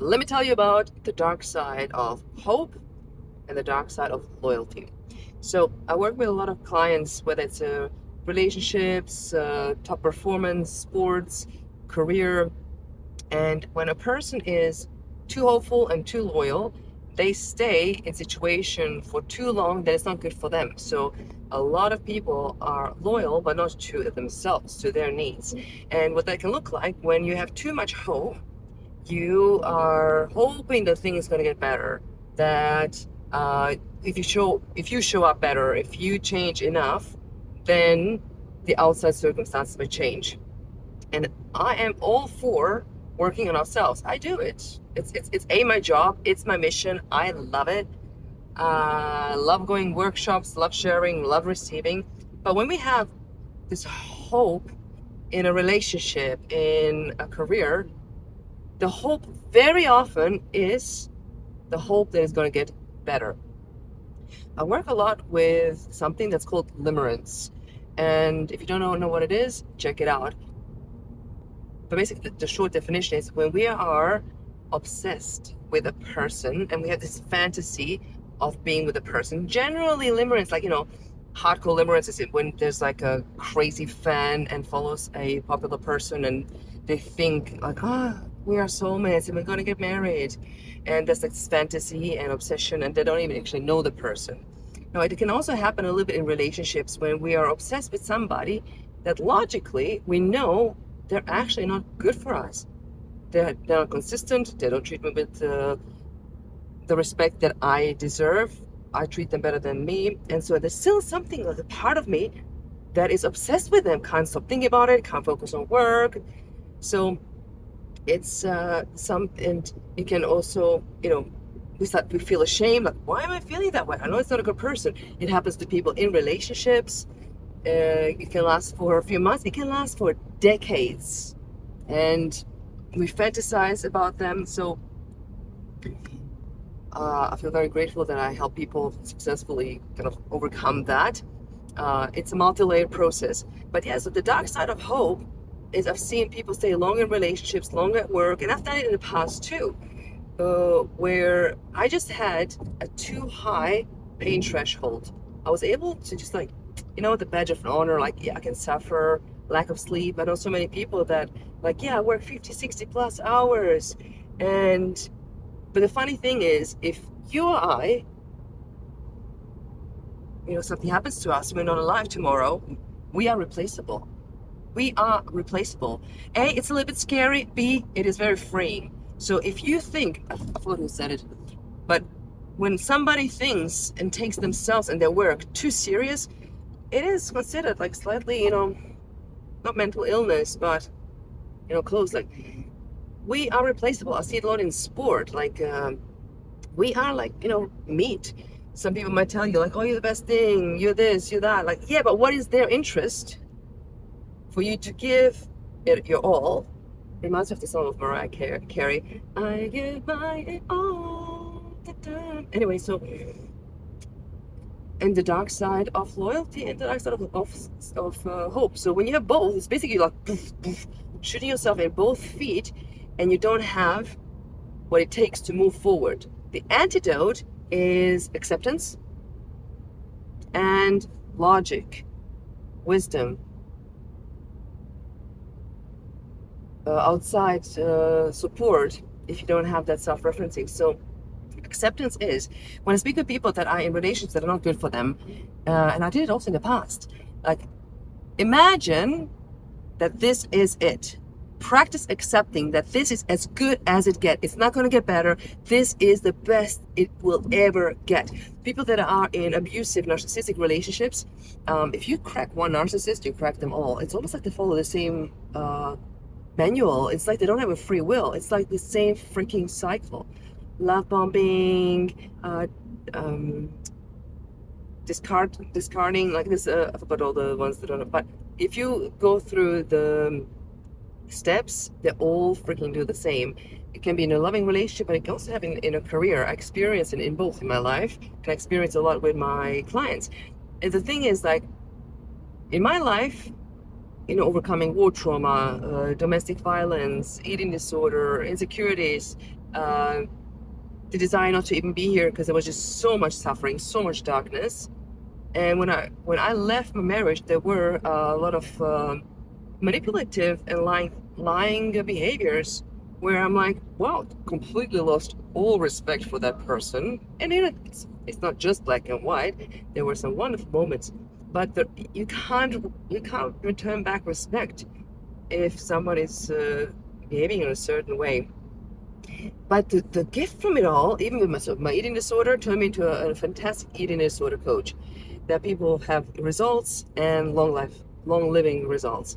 let me tell you about the dark side of hope and the dark side of loyalty. So I work with a lot of clients, whether it's relationships, top performance, sports, career, and when a person is too hopeful and too loyal, they stay in situation for too long that it's not good for them. So a lot of people are loyal, but not to themselves, to their needs. And what that can look like when you have too much hope, you are hoping that things going to get better, that if you show up better, if you change enough, then the outside circumstances may change. And I am all for working on ourselves. I do it. It's my job. It's my mission. I love it. Love going workshops, love sharing, love receiving. But when we have this hope in a relationship, in a career, the hope very often is the hope that it's going to get better. I work a lot with something that's called limerence. And if you don't know what it is, check it out. But basically, the short definition is when we are obsessed with a person and we have this fantasy of being with a person, generally limerence, like, hardcore limerence is when there's like a crazy fan and follows a popular person and they think like, we are soulmates and we're going to get married. And there's like this fantasy and obsession and they don't even actually know the person. Now, it can also happen a little bit in relationships when we are obsessed with somebody that logically we know they're actually not good for us. They're not consistent. They don't treat me with the respect that I deserve. I treat them better than me. And so there's still something, like a part of me that is obsessed with them, can't stop thinking about it, can't focus on work. So it's and it can also, we feel ashamed, like, why am I feeling that way? I know it's not a good person. It happens to people in relationships. It can last for a few months. It can last for decades. And we fantasize about them. So I feel very grateful that I help people successfully kind of overcome that. It's a multi-layered process. But yeah, so the dark side of hope is I've seen people stay long in relationships, long at work, and I've done it in the past too, where I just had a too high pain threshold. I was able to just the badge of honor, like, yeah, I can suffer lack of sleep. I know so many people that I work 50, 60 plus hours. But the funny thing is, if you or I, something happens to us, we're not alive tomorrow, we are replaceable. We are replaceable. A, it's a little bit scary. B, it is very freeing. So if you think, I forgot who said it, but when somebody thinks and takes themselves and their work too serious, it is considered like slightly, not mental illness, but, close. Like, we are replaceable. I see it a lot in sport. We are meat. Some people might tell you, like, oh, you're the best thing, you're this, you're that. Like, yeah, but what is their interest for you to give it your all? It reminds me of the song of Mariah Carey. I give my all the time. Anyway, so, and the dark side of loyalty and the dark side of hope. So when you have both, it's basically like shooting yourself in both feet, and you don't have what it takes to move forward. The antidote is acceptance and logic, wisdom, outside support if you don't have that self-referencing. So acceptance is when I speak with people that are in relationships that are not good for them, and I did it also in the past. Like, imagine that this is it. Practice accepting that this is as good as it gets. It's not going to get better. This is the best it will ever get. People that are in abusive, narcissistic relationships, if you crack one narcissist, you crack them all. It's almost like they follow the same manual. It's like they don't have a free will. It's like the same freaking cycle. Love bombing, discarding, like this. I forgot all the ones that don't. But if you go through the steps, they all freaking do the same. It can be in a loving relationship, but it can also happen in a career. I experience it in both in my life. I experience a lot with my clients. And the thing is, like, in my life, overcoming war trauma, domestic violence, eating disorder, insecurities, uh, the desire not to even be here because there was just so much suffering, so much darkness. And when I left my marriage, there were a lot of manipulative and lying behaviors where I'm like, wow, completely lost all respect for that person. And it's not just black and white. There were some wonderful moments, but you can't return back respect if somebody's behaving in a certain way. But the gift from it all, even with my eating disorder, turned me into a fantastic eating disorder coach. That people have results and long living results.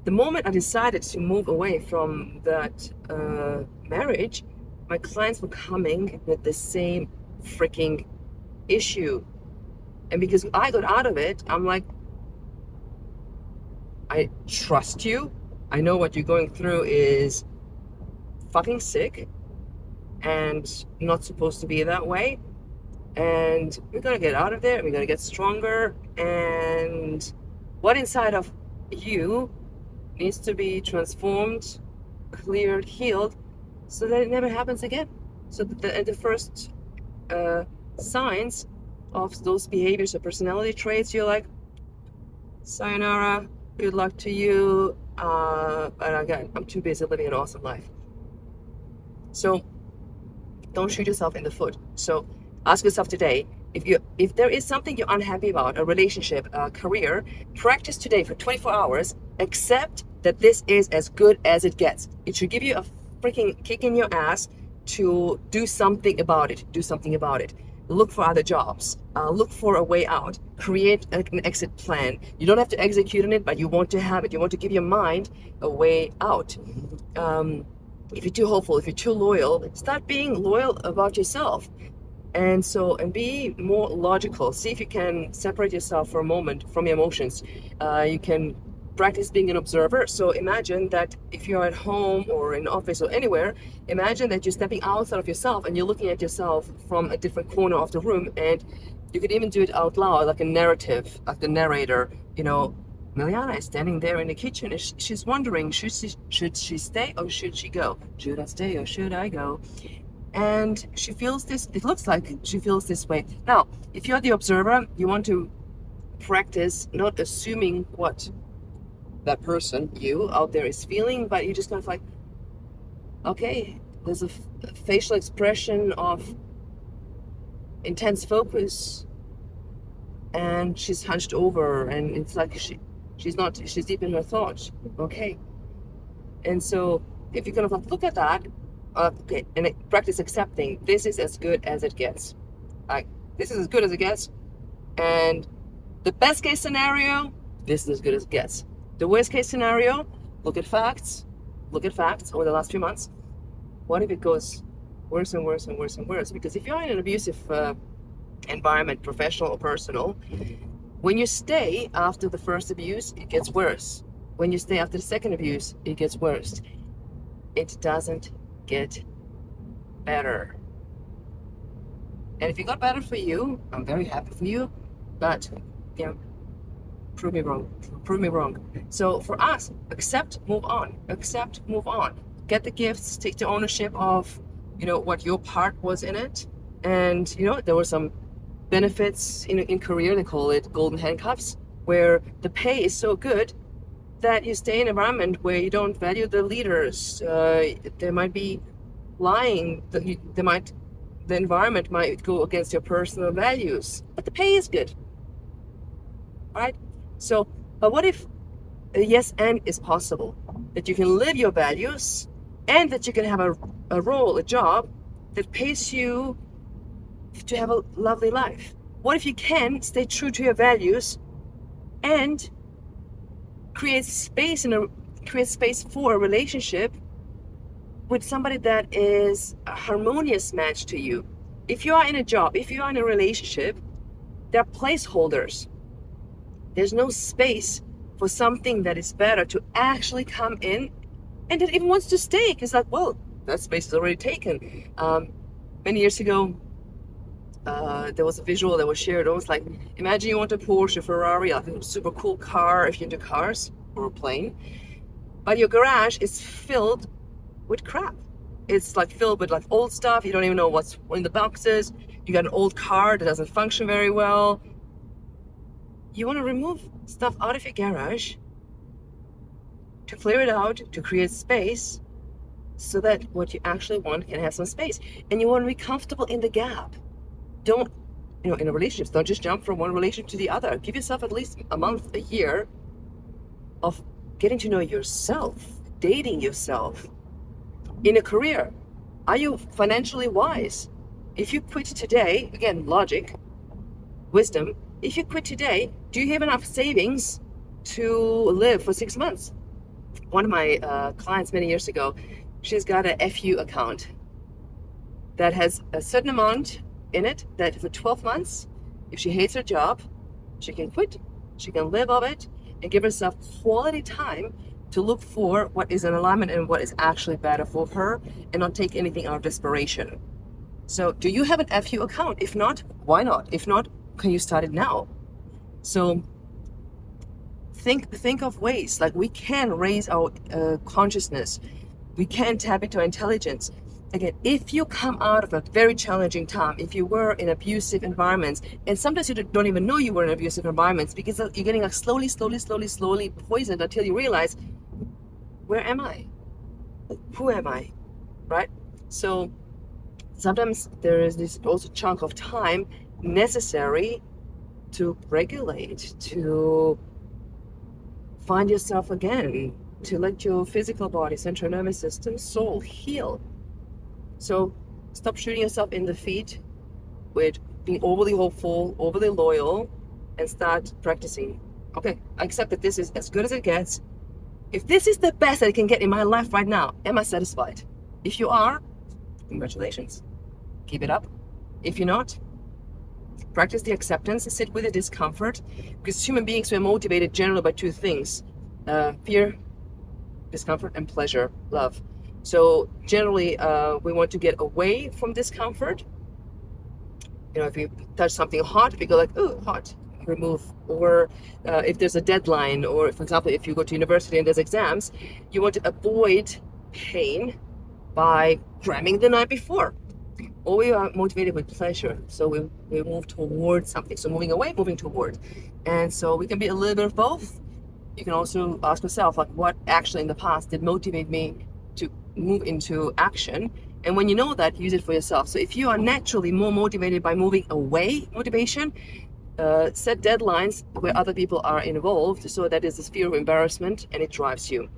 The moment I decided to move away from that marriage, my clients were coming with the same freaking issue. And because I got out of it, I'm like, I trust you. I know what you're going through is fucking sick and not supposed to be that way. And we're gonna get out of there. We're gonna get stronger. And what inside of you needs to be transformed, cleared, healed, so that it never happens again. So the first signs of those behaviors or personality traits, you're like, sayonara, good luck to you. But I'm too busy living an awesome life. So don't shoot yourself in the foot. So ask yourself today, if there is something you're unhappy about, a relationship, a career, practice today for 24 hours. Accept that this is as good as it gets. It should give you a freaking kick in your ass to do something about it. Do something about it. Look for other jobs. Look for a way out. Create an exit plan. You don't have to execute on it, but you want to have it. You want to give your mind a way out. If you're too hopeful, if you're too loyal, start being loyal about yourself. And be more logical. See if you can separate yourself for a moment from your emotions. You can practice being an observer. So imagine that if you're at home or in office or anywhere, imagine that you're stepping outside of yourself and you're looking at yourself from a different corner of the room. And you could even do it out loud, like a narrative, like the narrator, Miliana is standing there in the kitchen. She's wondering, should she stay or should she go? Should I stay or should I go? And she feels this, it looks like she feels this way. Now, if you're the observer, you want to practice not assuming what that person, you out there, is feeling, but you just kind of like, okay, there's a facial expression of intense focus, and she's hunched over, and it's like she's deep in her thoughts. Okay. And so if you kind of like look at that, okay, and practice accepting this is as good as it gets. Like, this is as good as it gets. And the best case scenario, this is as good as it gets. The worst case scenario, look at facts over the last few months. What if it goes worse and worse and worse and worse? Because if you're in an abusive environment, professional or personal, when you stay after the first abuse, it gets worse. When you stay after the second abuse, it gets worse. It doesn't get better. And if it got better for you, I'm very happy for you, but prove me wrong. So for us, accept, move on. Get the gifts, take the ownership of what your part was in it. And there were some benefits in career. They call it golden handcuffs, where the pay is so good that you stay in an environment where you don't value the leaders. There might be lying. The environment might go against your personal values, but the pay is good, right? So, but what if a yes and is possible? That you can live your values and that you can have a role, a job that pays you to have a lovely life. What if you can stay true to your values and create space for a relationship with somebody that is a harmonious match to you? If you are in a job, if you are in a relationship, there are placeholders. There's no space for something that is better to actually come in and that even wants to stay. Because like, well, that space is already taken. Many years ago, there was a visual that was shared. It was like, imagine you want a Porsche, a Ferrari, like a super cool car if you're into cars, or a plane. But your garage is filled with crap. It's like filled with like old stuff. You don't even know what's in the boxes. You got an old car that doesn't function very well. You want to remove stuff out of your garage to clear it out, to create space, so that what you actually want can have some space. And you want to be comfortable in the gap. Don't, in a relationship, don't just jump from one relationship to the other. Give yourself at least a month, a year of getting to know yourself, dating yourself. In a career, are you financially wise? If you quit today, again, logic, wisdom, if you quit today, do you have enough savings to live for 6 months? One of my clients many years ago, she's got a FU account that has a certain amount in it that for 12 months, if she hates her job, she can quit, she can live off it, and give herself quality time to look for what is in alignment and what is actually better for her, and not take anything out of desperation. So do you have an FU account? If not, why not? If not, can you start it now? So think of ways, like we can raise our consciousness. We can tap into our intelligence. Again, if you come out of a very challenging time, if you were in abusive environments, and sometimes you don't even know you were in abusive environments because you're getting like slowly poisoned until you realize, where am I? Who am I? Right? So sometimes there is this also chunk of time necessary to regulate, to find yourself again, to let your physical body, central nervous system, soul heal. So stop shooting yourself in the feet with being overly hopeful, overly loyal, and start practicing. Okay, I accept that this is as good as it gets. If this is the best that I can get in my life right now, am I satisfied? If you are, congratulations. Keep it up. If you're not, practice the acceptance, sit with the discomfort, because human beings, we're motivated generally by two things: fear, discomfort, and pleasure, love. So generally, we want to get away from discomfort. If you touch something hot, we go like, "Ooh, hot," remove. Or if there's a deadline, or for example, if you go to university and there's exams, you want to avoid pain by cramming the night before. Or we are motivated with pleasure, so we move towards something. So moving away, moving toward. And so we can be a little bit of both. You can also ask yourself, like, what actually in the past did motivate me to move into action? And when you know that, use it for yourself. So if you are naturally more motivated by moving away motivation, set deadlines where other people are involved, so that is this fear of embarrassment and it drives you.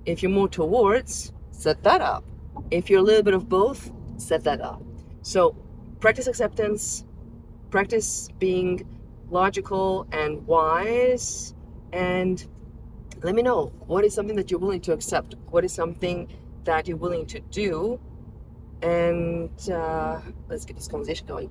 If you're more towards, set that up. If you're a little bit of both, set that up. So practice acceptance, practice being logical and wise, and let me know, what is something that you're willing to accept? What is something that you're willing to do? And let's get this conversation going.